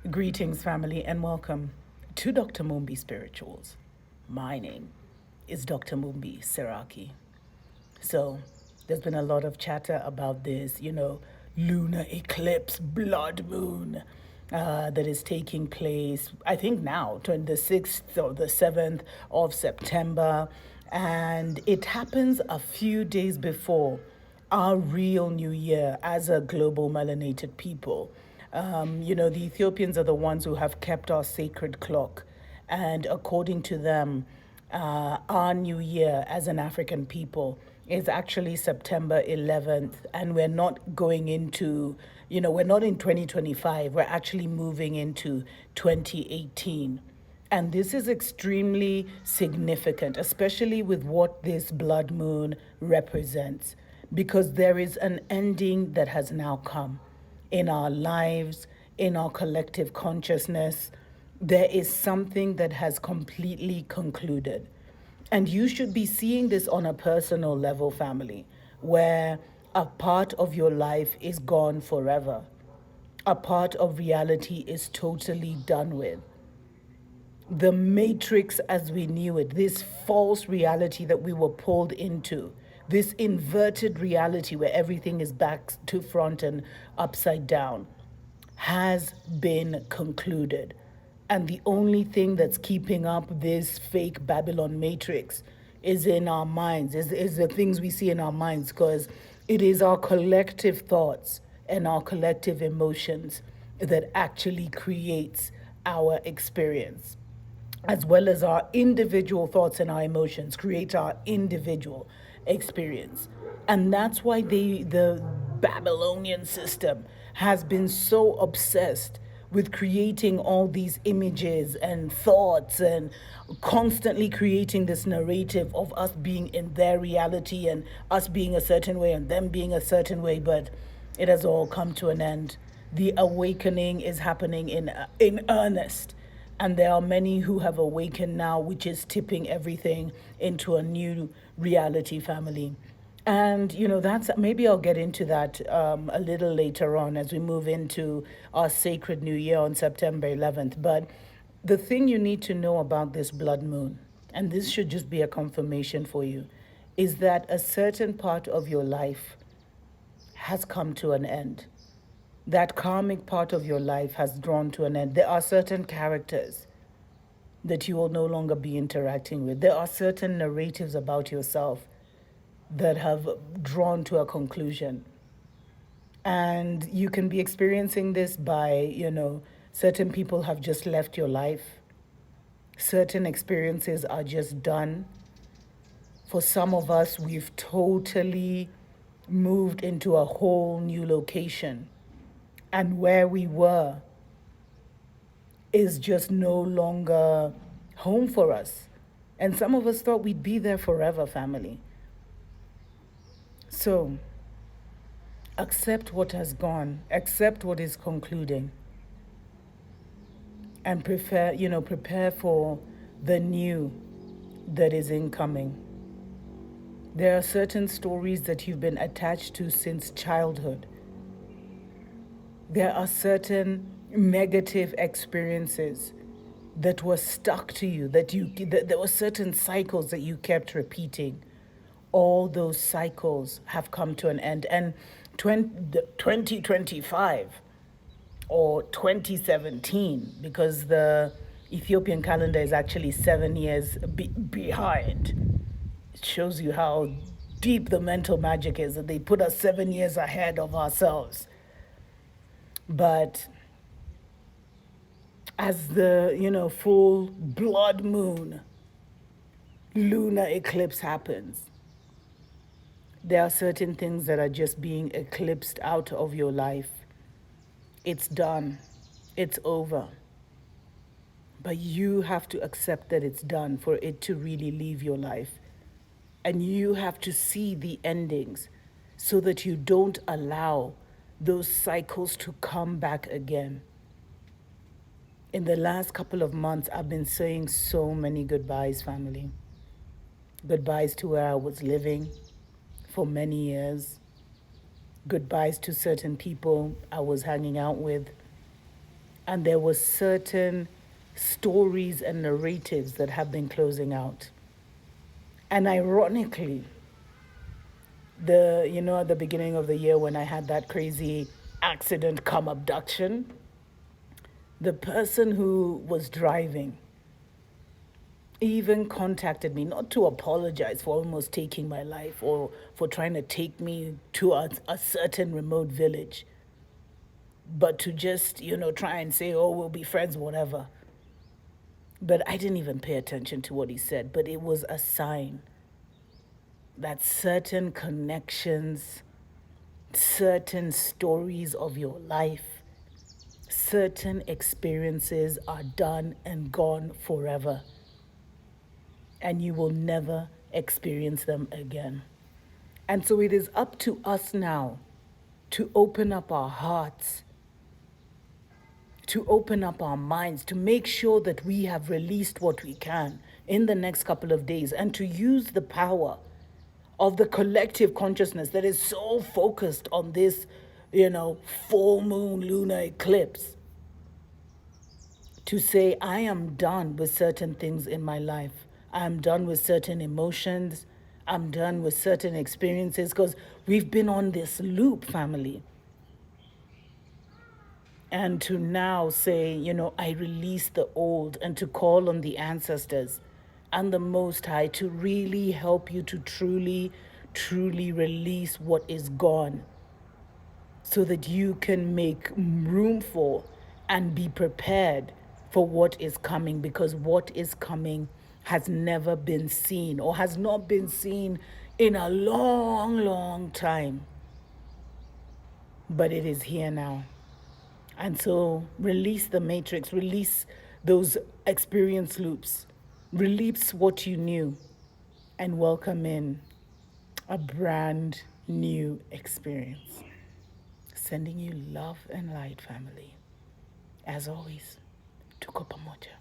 Greetings, family, and welcome to Dr. Mumbi Spirituals. My name is Dr. Mumbi Seraki. So, there's been a lot of chatter about this, lunar eclipse, blood moon that is taking place, I think now, on the 6th or the 7th of September. And it happens a few days before our real new year as a global melanated people. The Ethiopians are the ones who have kept our sacred clock. And according to them, our new year as an African people is actually September 11th. And we're not going into, we're not in 2025. We're actually moving into 2018. And this is extremely significant, especially with what this blood moon represents, because there is an ending that has now come in our lives, in our collective consciousness. There is something that has completely concluded. And you should be seeing this on a personal level, family, where a part of your life is gone forever. A part of reality is totally done with. The matrix as we knew it, this false reality that we were pulled into, this inverted reality where everything is back to front and upside down, has been concluded. And the only thing that's keeping up this fake Babylon matrix is in our minds, is the things we see in our minds, because it is our collective thoughts and our collective emotions that actually creates our experience, as well as our individual thoughts and our emotions create our individual experience. And that's why the Babylonian system has been so obsessed with creating all these images and thoughts and constantly creating this narrative of us being in their reality and us being a certain way and them being a certain way. But it has all come to an end. The awakening is happening in earnest. And there are many who have awakened now, which is tipping everything into a new reality, family. And, that's maybe I'll get into that a little later on as we move into our sacred new year on September 11th. But the thing you need to know about this blood moon, and this should just be a confirmation for you, is that a certain part of your life has come to an end. That karmic part of your life has drawn to an end. There are certain characters that you will no longer be interacting with. There are certain narratives about yourself that have drawn to a conclusion. And you can be experiencing this by, certain people have just left your life. Certain experiences are just done. For some of us, we've totally moved into a whole new location. And where we were is just no longer home for us. And some of us thought we'd be there forever, family. So, accept what has gone, accept what is concluding, and prepare for the new that is incoming. There are certain stories that you've been attached to since childhood. There are certain negative experiences that were stuck to you, that there were certain cycles that you kept repeating. All those cycles have come to an end. And 2025 or 2017, because the Ethiopian calendar is actually 7 years behind. It shows you how deep the mental magic is, that they put us 7 years ahead of ourselves. But as the, full blood moon lunar eclipse happens, there are certain things that are just being eclipsed out of your life. It's done. It's over. But you have to accept that it's done for it to really leave your life. And you have to see the endings so that you don't allow those cycles to come back again. In the last couple of months, I've been saying so many goodbyes, family. Goodbyes to where I was living for many years. Goodbyes to certain people I was hanging out with. and there were certain stories and narratives that have been closing out. And ironically, at the beginning of the year when I had that crazy accident come abduction, the person who was driving even contacted me, not to apologize for almost taking my life or for trying to take me to a certain remote village, but to just, try and say, oh, we'll be friends, whatever. But I didn't even pay attention to what he said, but it was a sign that certain connections, certain stories of your life, certain experiences are done and gone forever, and you will never experience them again. And so it is up to us now to open up our hearts, to open up our minds, to make sure that we have released what we can in the next couple of days, and to use the power of the collective consciousness that is so focused on this, full moon lunar eclipse, to say, I am done with certain things in my life. I am done with certain emotions. I'm done with certain experiences, because we've been on this loop, family. And to now say, I release the old, and to call on the ancestors and the Most High to really help you to truly, truly release what is gone, so that you can make room for and be prepared for what is coming, because what is coming has never been seen, or has not been seen in a long, long time. But it is here now. And so release the matrix, release those experience loops, release what you knew, and welcome in a brand new experience. Sending you love and light, family. As always, tuko pamoja.